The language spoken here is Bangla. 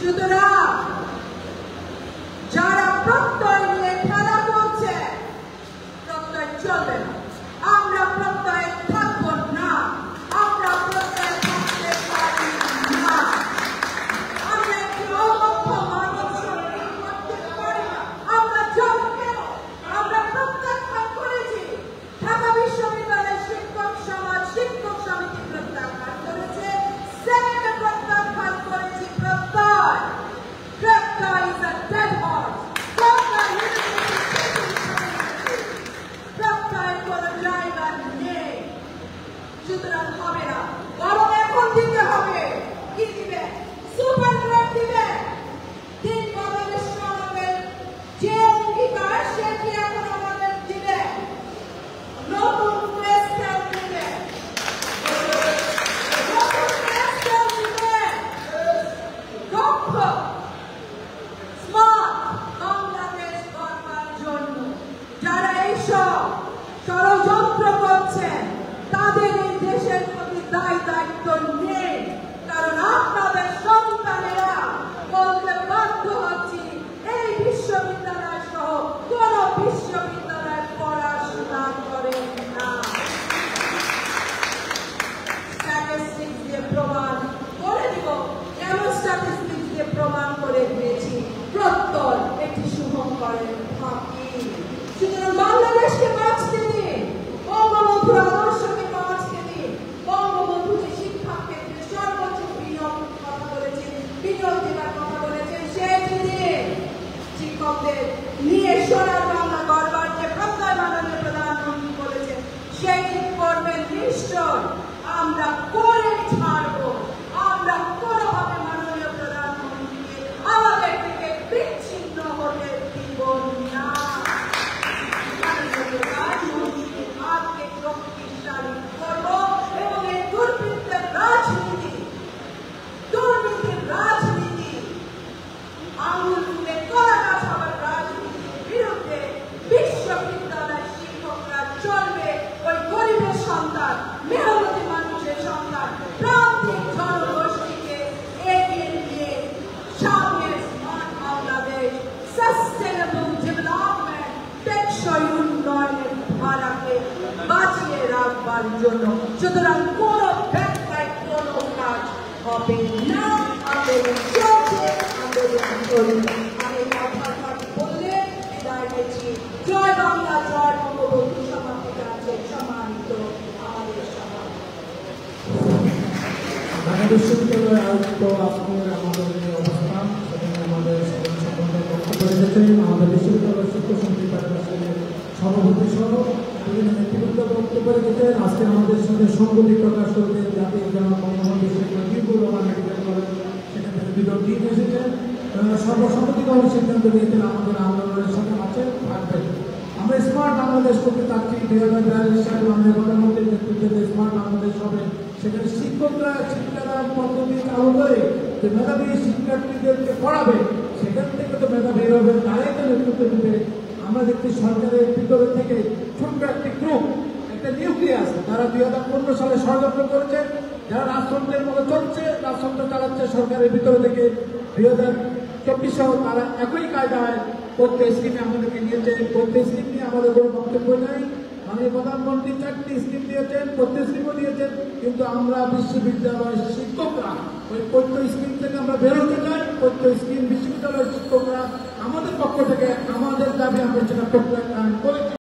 সুতরাং যারা প্রত্যয় নিয়ে খেলা করছে, প্রত্যয় চলবে না। আমরা প্রত্যয়ে থাকবো না, আমরা প্রত্যয়ে থাকতে পারি না। আমরা একটি অদক্ষ মানব শক্তি করতে পারি না। আমরা জন্মেও আমরা প্রত্যাখ্যান করেছি। ঢাকা বিশ্ববিদ্যালয়ের শিক্ষক সমাজ, শিক্ষক সমিতি প্রত্যাখ্যান করেছে, সেনেটে প্রত্যাখ্যান করেছি। প্রত্যয় is a dead horse. প্রত্যয়ের কোনো জায়গা নেই। সুতরাং হবে না, বরং এখন দিতে হবে। কি দিবে? সুপার গ্রেড দিবে। দিন বাংলাদেশ মানবের যে অঙ্গীকার, সেটি এখন আমাদের দিবে। নতুন প্রেসকেল দিবে, নতুন প্রেসকেল দিবে। দক্ষ বাংলাদেশ গড়বার জন্য যারা এইসব ষড়যন্ত্র করছেন, তাদের এই দেশের প্রতি দায় দায়িত্ব নেই। কারণ আপনাদের সন্তানেরা বলতে বাধ্য হচ্ছি, এই বিশ্ববিদ্যালয় সহ কোন বিশ্ববিদ্যালয়ে পড়াশোনা করেন না। স্ট্যাটিস্টিক্স দিয়ে প্রমাণ করে দিব, যেমন স্ট্যাটিস্টিক্স দিয়ে প্রমাণ করে দিয়েছি প্রত্যয় একটি শুভঙ্করের ফাঁকি। সুতরাং বাংলাদেশকে বাঁচতে দিন, বঙ্গবন্ধুর আদর্শকে বাঁচতে দিন। বঙ্গবন্ধু যে শিক্ষা ক্ষেত্রে সর্বোচ্চ বিনিয়োগ কথা বলেছেন, বিনিয়োগ দেওয়ার কথা বলেছেন, সেটি দিন। শিক্ষকদের নিয়ে সোনার বাংলা গড়বার যে প্রত্যয় মাননীয় প্রধানমন্ত্রী বলেছেন, সেটি করবেন নিশ্চয়। আমরা করে ছাড়বো। আমরা কোনোভাবে মাননীয় প্রধানমন্ত্রীকে আমাদের থেকে বিচ্ছিন্ন হতে দিব না। রাজনীতিকে হাতকে শক্তিশালী করব এবং এই দুর্বৃত্তের রাজনীতি, দুর্নীতির রাজনীতি, আঙুল তুলে কলা গাছ হবার রাজনীতির বিরুদ্ধে বিশ্ববিদ্যালয়ের শিক্ষকরা চলবে। ওই গরিবের সন্তান, মেহনতি মানুষের সন্তান, প্রান্তিক জনগোষ্ঠীকে এগিয়ে নিয়ে সামনের স্মার্ট বাংলাদেশ, সাস্টেনেবল ডেভেলপমেন্ট, টেকসই উন্নয়নের ধারাকে বাঁচিয়ে রাখবার জন্য। সুতরাং কোন ব্যাখ্যায় কোন কাজ হবে না। আন্দোলন চলছে, আন্দোলন চলবে। আমি কথা বললে বিদায় নিচ্ছি। জয় বাংলা, জয় বঙ্গবন্ধু। সমাপ্তি আছে সম্মানিত আমাদের সভা। ঢাকা বিশ্ববিদ্যালয়ের আয়োজিত আজকের আমাদের যে অবস্থান, সেখানে আমাদের সম্বন্ধে বক্তব্য রেখেছেন আমাদের বিশ্ববিদ্যালয়ের শিক্ষক সমিতি ফেডারেশনের সভাপতি সহ বিভিন্ন নেতৃবৃন্দ বক্তব্য রেখেছেন। আজকে আমাদের সঙ্গে সংগতি প্রকাশ করতে জাতীয় জনক বঙ্গবন্ধু শেখ মুজিবুর রহমান মেডিকেল কলেজ, সেখান থেকে দুজন টিম এসেছেন। সর্বসম্মতিক্রমে সিদ্ধান্ত নিয়েছেন আমাদের আন্দোলনের সাথে আছে থাকবেন। আমরা স্মার্ট বাংলাদেশ করতে চাচ্ছি। 2042 সালে আমাদের প্রধানমন্ত্রীর নেতৃত্বে স্মার্ট বাংলাদেশ হবে। সেখানে শিক্ষকরা শিক্ষাদান পদ্ধতি চালু করে যে মেধাবী শিক্ষার্থীদেরকে পড়াবে, সেখান থেকে তো মেধাবী হবে, তারাই তো নেতৃত্ব দেবে। আমরা দেখছি সরকারের ভিতরে থেকে ছোট্ট একটি গ্রুপ, একটা নিউক্লিয়াস, তারা 2015 সালে ষড়যন্ত্র করেছে। যারা রাজতন্ত্রের মতো চলছে, রাজতন্ত্র চালাচ্ছে সরকারের ভিতরে থেকে। 2024 তারা একই কায়দায় পড়তে স্কিমে আমাদেরকে নিয়েছে। পড়তে স্কিম নিয়ে আমাদের কোনো বক্তব্য নেই। মাননীয় প্রধানমন্ত্রী 4টি স্কিম দিয়েছেন, পড়তে স্কিমও দিয়েছেন, কিন্তু আমরা বিশ্ববিদ্যালয়ের শিক্ষকরা ওই পড়তে স্কিম থেকে আমরা বেরোতে চাই। পড়তে স্কিম বিশ্ববিদ্যালয়ের শিক্ষকরা আমাদের পক্ষ থেকে আমাদের দাবি আমরা সেটা প্রত্যাখ্যান করেছি।